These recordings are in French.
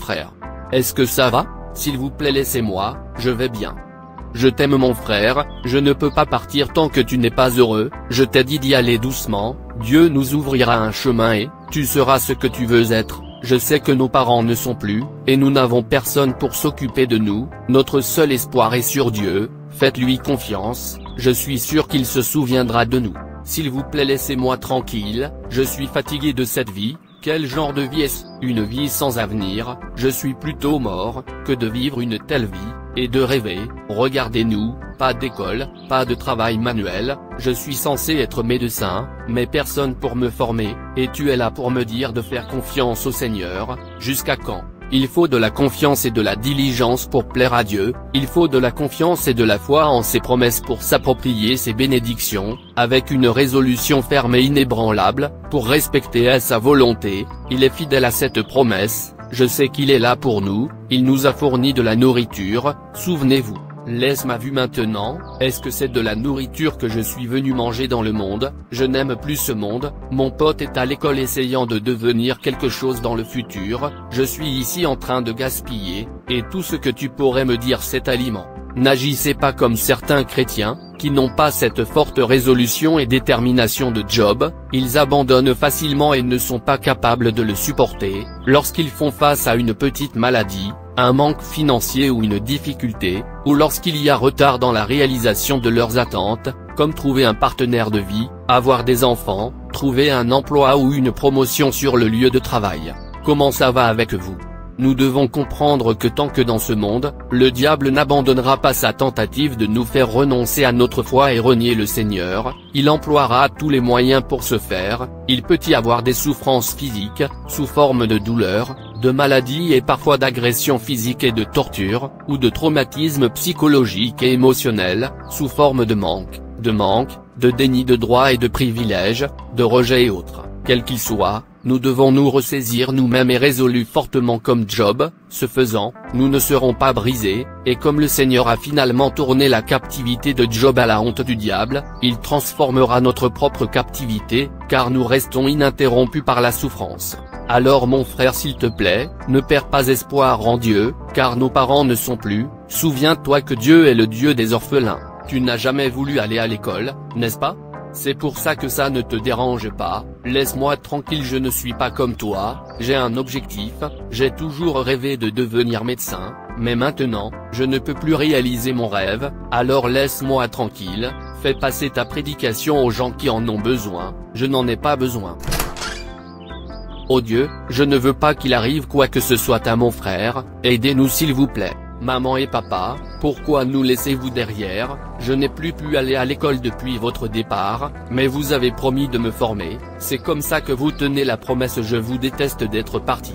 frère. Est-ce que ça va? S'il vous plaît laissez-moi, je vais bien. Je t'aime mon frère, je ne peux pas partir tant que tu n'es pas heureux, je t'ai dit d'y aller doucement, Dieu nous ouvrira un chemin et, tu seras ce que tu veux être. Je sais que nos parents ne sont plus, et nous n'avons personne pour s'occuper de nous, notre seul espoir est sur Dieu, faites-lui confiance, je suis sûr qu'il se souviendra de nous. S'il vous plaît laissez-moi tranquille, je suis fatigué de cette vie. Quel genre de vie est-ce? Une vie sans avenir, je suis plutôt mort, que de vivre une telle vie, et de rêver. Regardez-nous, pas d'école, pas de travail manuel, je suis censé être médecin, mais personne pour me former, et tu es là pour me dire de faire confiance au Seigneur, jusqu'à quand? Il faut de la confiance et de la diligence pour plaire à Dieu, il faut de la confiance et de la foi en ses promesses pour s'approprier ses bénédictions, avec une résolution ferme et inébranlable, pour respecter sa volonté. Il est fidèle à cette promesse, je sais qu'il est là pour nous, il nous a fourni de la nourriture, souvenez-vous. Laisse ma vue maintenant, est-ce que c'est de la nourriture que je suis venu manger dans le monde? Je n'aime plus ce monde, mon pote est à l'école essayant de devenir quelque chose dans le futur, je suis ici en train de gaspiller, et tout ce que tu pourrais me dire c'est aliment. N'agissez pas comme certains chrétiens, qui n'ont pas cette forte résolution et détermination de Job, ils abandonnent facilement et ne sont pas capables de le supporter, lorsqu'ils font face à une petite maladie, un manque financier ou une difficulté, ou lorsqu'il y a retard dans la réalisation de leurs attentes, comme trouver un partenaire de vie, avoir des enfants, trouver un emploi ou une promotion sur le lieu de travail. Comment ça va avec vous? Nous devons comprendre que tant que dans ce monde, le diable n'abandonnera pas sa tentative de nous faire renoncer à notre foi et renier le Seigneur, il emploiera tous les moyens pour ce faire. Il peut y avoir des souffrances physiques, sous forme de douleurs, de maladies et parfois d'agressions physiques et de tortures, ou de traumatismes psychologiques et émotionnels, sous forme de manque, de déni de droits et de privilèges, de rejet et autres. Quel qu'il soit, nous devons nous ressaisir nous-mêmes et résolus fortement comme Job, ce faisant, nous ne serons pas brisés, et comme le Seigneur a finalement tourné la captivité de Job à la honte du diable, il transformera notre propre captivité, car nous restons ininterrompus par la souffrance. Alors mon frère s'il te plaît, ne perds pas espoir en Dieu, car nos parents ne sont plus, souviens-toi que Dieu est le Dieu des orphelins. Tu n'as jamais voulu aller à l'école, n'est-ce pas? C'est pour ça que ça ne te dérange pas, laisse-moi tranquille, je ne suis pas comme toi, j'ai un objectif, j'ai toujours rêvé de devenir médecin, mais maintenant, je ne peux plus réaliser mon rêve, alors laisse-moi tranquille, fais passer ta prédication aux gens qui en ont besoin, je n'en ai pas besoin. Oh Dieu, je ne veux pas qu'il arrive quoi que ce soit à mon frère, aidez-nous s'il vous plaît. Maman et papa, pourquoi nous laissez-vous derrière? Je n'ai plus pu aller à l'école depuis votre départ, mais vous avez promis de me former, c'est comme ça que vous tenez la promesse, je vous déteste d'être parti.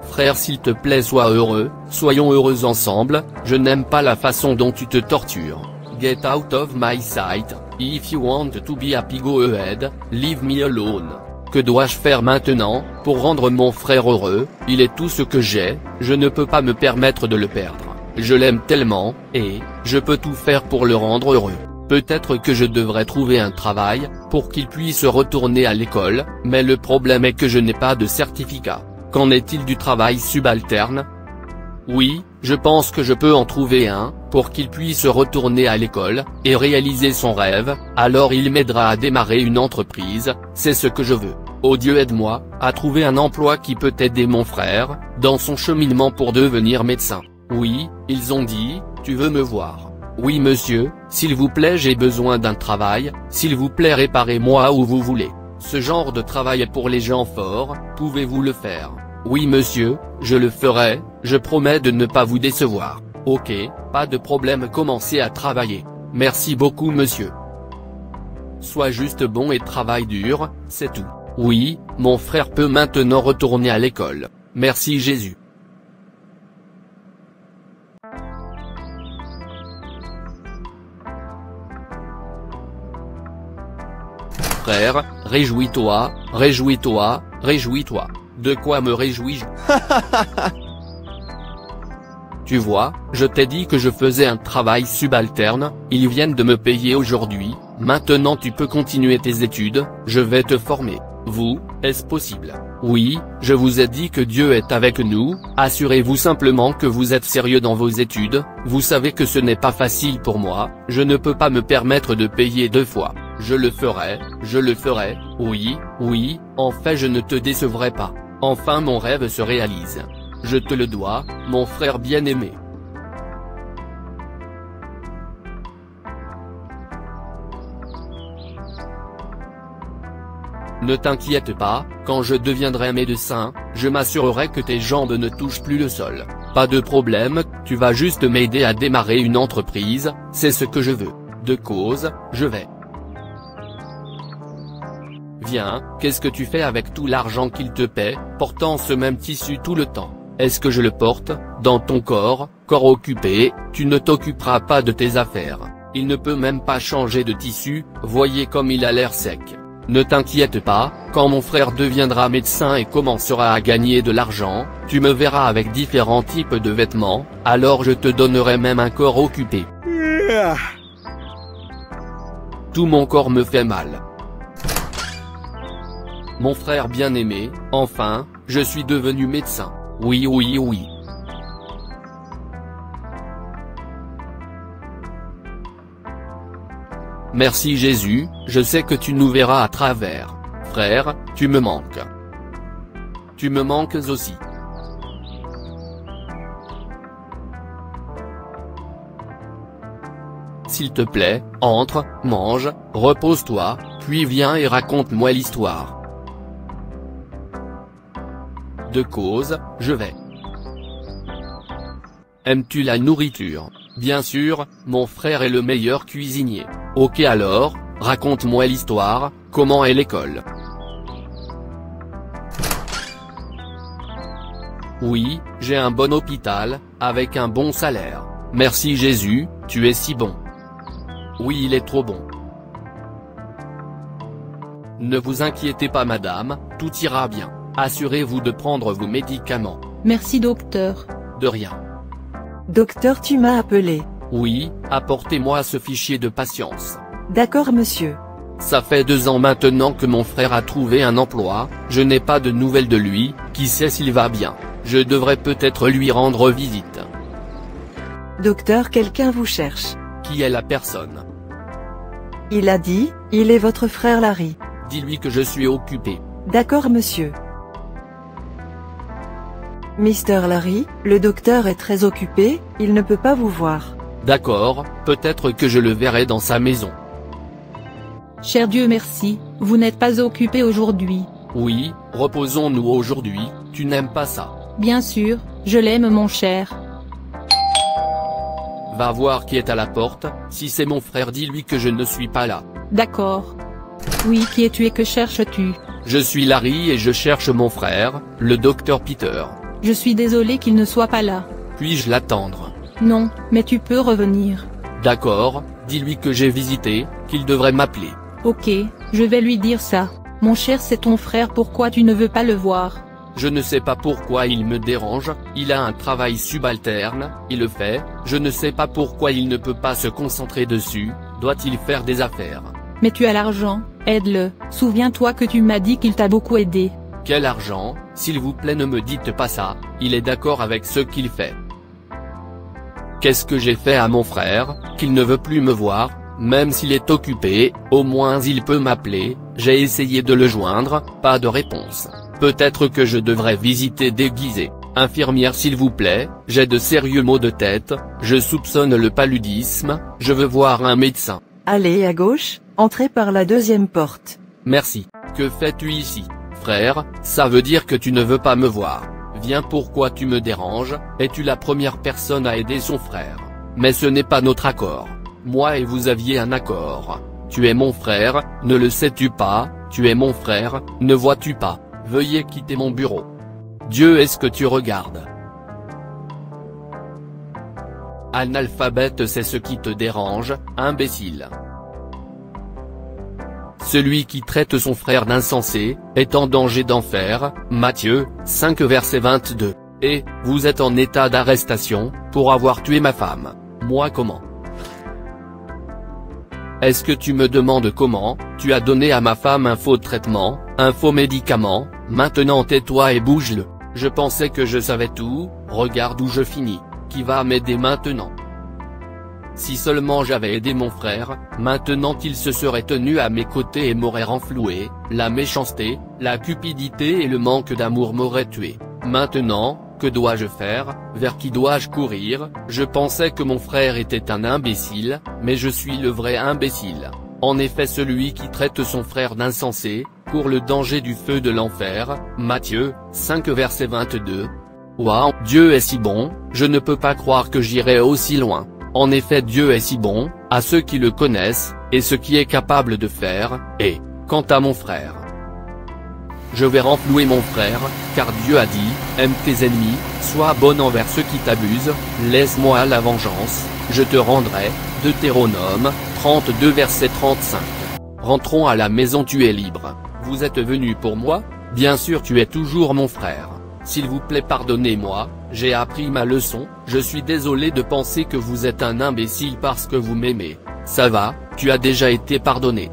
Frère s'il te plaît sois heureux, soyons heureux ensemble, je n'aime pas la façon dont tu te tortures. Get out of my sight, if you want to be happy go ahead, leave me alone. Que dois-je faire maintenant, pour rendre mon frère heureux? Il est tout ce que j'ai, je ne peux pas me permettre de le perdre. Je l'aime tellement, et, je peux tout faire pour le rendre heureux. Peut-être que je devrais trouver un travail, pour qu'il puisse retourner à l'école, mais le problème est que je n'ai pas de certificat. Qu'en est-il du travail subalterne? Oui, je pense que je peux en trouver un, pour qu'il puisse retourner à l'école, et réaliser son rêve, alors il m'aidera à démarrer une entreprise, c'est ce que je veux. Oh Dieu aide-moi, à trouver un emploi qui peut aider mon frère, dans son cheminement pour devenir médecin. Oui, ils ont dit, tu veux me voir? Oui monsieur, s'il vous plaît j'ai besoin d'un travail, s'il vous plaît réparez-moi où vous voulez. Ce genre de travail est pour les gens forts, pouvez-vous le faire? Oui monsieur, je le ferai, je promets de ne pas vous décevoir. Ok, pas de problème, commencez à travailler. Merci beaucoup monsieur. Sois juste bon et travaille dur, c'est tout. Oui, mon frère peut maintenant retourner à l'école. Merci Jésus. Frère, réjouis-toi, réjouis-toi, réjouis-toi. De quoi me réjouis-je? Tu vois, je t'ai dit que je faisais un travail subalterne, ils viennent de me payer aujourd'hui, maintenant tu peux continuer tes études, je vais te former. Vous, est-ce possible? Oui, je vous ai dit que Dieu est avec nous, assurez-vous simplement que vous êtes sérieux dans vos études, vous savez que ce n'est pas facile pour moi, je ne peux pas me permettre de payer 2 fois. Je le ferai, oui, en fait je ne te décevrai pas. Enfin mon rêve se réalise. Je te le dois, mon frère bien-aimé. Ne t'inquiète pas, quand je deviendrai médecin, je m'assurerai que tes jambes ne touchent plus le sol. Pas de problème, tu vas juste m'aider à démarrer une entreprise, c'est ce que je veux. De cause, je vais. Viens, qu'est-ce que tu fais avec tout l'argent qu'il te paie, portant ce même tissu tout le temps? Est-ce que je le porte, dans ton corps occupé, tu ne t'occuperas pas de tes affaires. Il ne peut même pas changer de tissu, voyez comme il a l'air sec. Ne t'inquiète pas, quand mon frère deviendra médecin et commencera à gagner de l'argent, tu me verras avec différents types de vêtements, alors je te donnerai même un corps occupé. Tout mon corps me fait mal. Mon frère bien-aimé, enfin, je suis devenu médecin. Oui. Merci Jésus, je sais que tu nous verras à travers. Frère, tu me manques. Tu me manques aussi. S'il te plaît, entre, mange, repose-toi, puis viens et raconte-moi l'histoire. De cause, je vais. Aimes-tu la nourriture? Bien sûr, mon frère est le meilleur cuisinier. Ok alors, raconte-moi l'histoire, comment est l'école? Oui, j'ai un bon hôpital, avec un bon salaire. Merci Jésus, tu es si bon. Oui, il est trop bon. Ne vous inquiétez pas madame, tout ira bien. Assurez-vous de prendre vos médicaments. Merci docteur. De rien. Docteur, tu m'as appelé. Oui, apportez-moi ce fichier de patience. D'accord monsieur. Ça fait 2 ans maintenant que mon frère a trouvé un emploi, je n'ai pas de nouvelles de lui, qui sait s'il va bien. Je devrais peut-être lui rendre visite. Docteur, quelqu'un vous cherche. Qui est la personne? Il a dit, il est votre frère Larry. Dis-lui que je suis occupé. D'accord monsieur. Mister Larry, le docteur est très occupé, il ne peut pas vous voir. D'accord, peut-être que je le verrai dans sa maison. Cher Dieu merci, vous n'êtes pas occupé aujourd'hui. Oui, reposons-nous aujourd'hui, tu n'aimes pas ça. Bien sûr, je l'aime mon cher. Va voir qui est à la porte, si c'est mon frère dis-lui que je ne suis pas là. D'accord. Oui, qui es-tu et que cherches-tu? Je suis Larry et je cherche mon frère, le docteur Peter. Je suis désolé qu'il ne soit pas là. Puis-je l'attendre? Non, mais tu peux revenir. D'accord, dis-lui que j'ai visité, qu'il devrait m'appeler. Ok, je vais lui dire ça. Mon cher, c'est ton frère, pourquoi tu ne veux pas le voir? Je ne sais pas pourquoi il me dérange, il a un travail subalterne, il le fait, je ne sais pas pourquoi il ne peut pas se concentrer dessus, doit-il faire des affaires? Mais tu as l'argent, aide-le, souviens-toi que tu m'as dit qu'il t'a beaucoup aidé. Quel argent, s'il vous plaît ne me dites pas ça, il est d'accord avec ce qu'il fait. Qu'est-ce que j'ai fait à mon frère, qu'il ne veut plus me voir, même s'il est occupé, au moins il peut m'appeler, j'ai essayé de le joindre, pas de réponse. Peut-être que je devrais visiter déguisé. Infirmière s'il vous plaît, j'ai de sérieux maux de tête, je soupçonne le paludisme, je veux voir un médecin. Allez à gauche, entrez par la 2e porte. Merci. Que fais-tu ici? Frère, ça veut dire que tu ne veux pas me voir. Viens, pourquoi tu me déranges? Es-tu la première personne à aider son frère? Mais ce n'est pas notre accord. Moi et vous aviez un accord. Tu es mon frère, ne le sais-tu pas? Tu es mon frère, ne vois-tu pas? Veuillez quitter mon bureau. Dieu, est-ce que tu regardes? Analphabète, c'est ce qui te dérange, imbécile. Celui qui traite son frère d'insensé, est en danger d'enfer, Matthieu, 5 verset 22. Et, vous êtes en état d'arrestation, pour avoir tué ma femme. Moi comment? Est-ce que tu me demandes comment? Tu as donné à ma femme un faux traitement, un faux médicament, maintenant tais-toi et bouge-le. Je pensais que je savais tout, regarde où je finis. Qui va m'aider maintenant? Si seulement j'avais aidé mon frère, maintenant il se serait tenu à mes côtés et m'aurait renfloué, la méchanceté, la cupidité et le manque d'amour m'auraient tué. Maintenant, que dois-je faire? Vers qui dois-je courir? Je pensais que mon frère était un imbécile, mais je suis le vrai imbécile. En effet, celui qui traite son frère d'insensé, court le danger du feu de l'enfer. Matthieu 5 verset 22. Waouh, Dieu est si bon, je ne peux pas croire que j'irai aussi loin. En effet, Dieu est si bon, à ceux qui le connaissent, et ce qui est capable de faire, et, quant à mon frère, je vais renflouer mon frère, car Dieu a dit, aime tes ennemis, sois bon envers ceux qui t'abusent, laisse-moi la vengeance, je te rendrai. Deutéronome 32 verset 35. Rentrons à la maison, tu es libre. Vous êtes venu pour moi? Bien sûr, tu es toujours mon frère. S'il vous plaît, pardonnez-moi, j'ai appris ma leçon, je suis désolé de penser que vous êtes un imbécile parce que vous m'aimez. Ça va, tu as déjà été pardonné.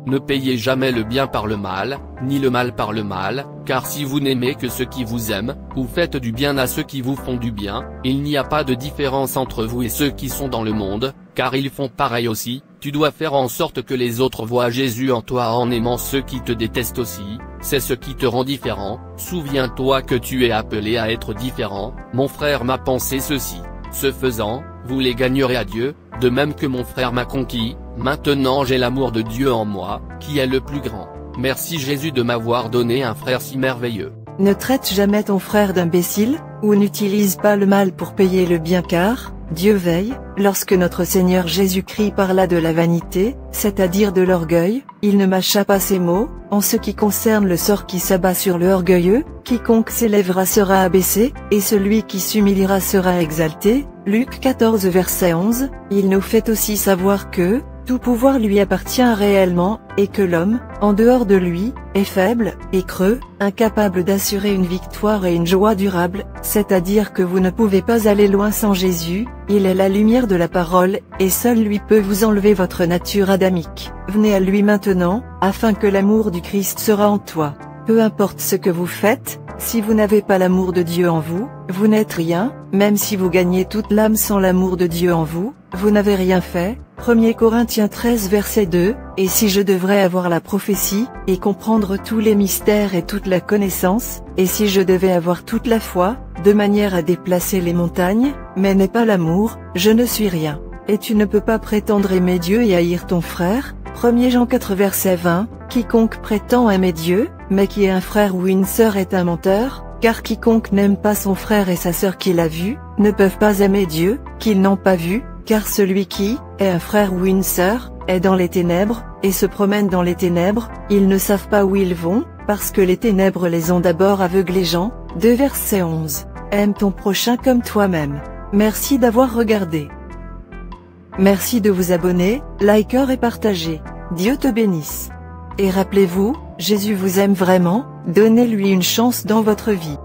Ne payez jamais le bien par le mal, ni le mal par le mal, car si vous n'aimez que ceux qui vous aiment, ou faites du bien à ceux qui vous font du bien, il n'y a pas de différence entre vous et ceux qui sont dans le monde, car ils font pareil aussi. Tu dois faire en sorte que les autres voient Jésus en toi en aimant ceux qui te détestent aussi, c'est ce qui te rend différent. Souviens-toi que tu es appelé à être différent. Mon frère m'a pensé ceci. Ce faisant, vous les gagnerez à Dieu, de même que mon frère m'a conquis. Maintenant j'ai l'amour de Dieu en moi, qui est le plus grand. Merci Jésus de m'avoir donné un frère si merveilleux. Ne traite jamais ton frère d'imbécile, ou n'utilise pas le mal pour payer le bien, car Dieu veille. Lorsque notre Seigneur Jésus-Christ parla de la vanité, c'est-à-dire de l'orgueil, il ne mâcha pas ses mots. En ce qui concerne le sort qui s'abat sur le orgueilleux, quiconque s'élèvera sera abaissé, et celui qui s'humiliera sera exalté. Luc 14 verset 11, il nous fait aussi savoir que tout pouvoir lui appartient réellement, et que l'homme, en dehors de lui, est faible, et creux, incapable d'assurer une victoire et une joie durable, c'est-à-dire que vous ne pouvez pas aller loin sans Jésus. Il est la lumière de la parole, et seul lui peut vous enlever votre nature adamique. Venez à lui maintenant, afin que l'amour du Christ sera en toi. Peu importe ce que vous faites, si vous n'avez pas l'amour de Dieu en vous, vous n'êtes rien. Même si vous gagnez toute l'âme sans l'amour de Dieu en vous, vous n'avez rien fait. 1 Corinthiens 13 verset 2, et si je devrais avoir la prophétie, et comprendre tous les mystères et toute la connaissance, et si je devais avoir toute la foi, de manière à déplacer les montagnes, mais n'ai pas l'amour, je ne suis rien. Et tu ne peux pas prétendre aimer Dieu et haïr ton frère. 1 Jean 4 verset 20, quiconque prétend aimer Dieu, mais qui est un frère ou une sœur est un menteur, car quiconque n'aime pas son frère et sa sœur qu'il a vus, ne peuvent pas aimer Dieu, qu'ils n'ont pas vu, car celui qui est un frère ou une sœur, est dans les ténèbres, et se promène dans les ténèbres, ils ne savent pas où ils vont, parce que les ténèbres les ont d'abord aveuglés. Jean 2 verset 11. Aime ton prochain comme toi-même. Merci d'avoir regardé. Merci de vous abonner, liker et partager. Dieu te bénisse. Et rappelez-vous, Jésus vous aime vraiment, donnez-lui une chance dans votre vie.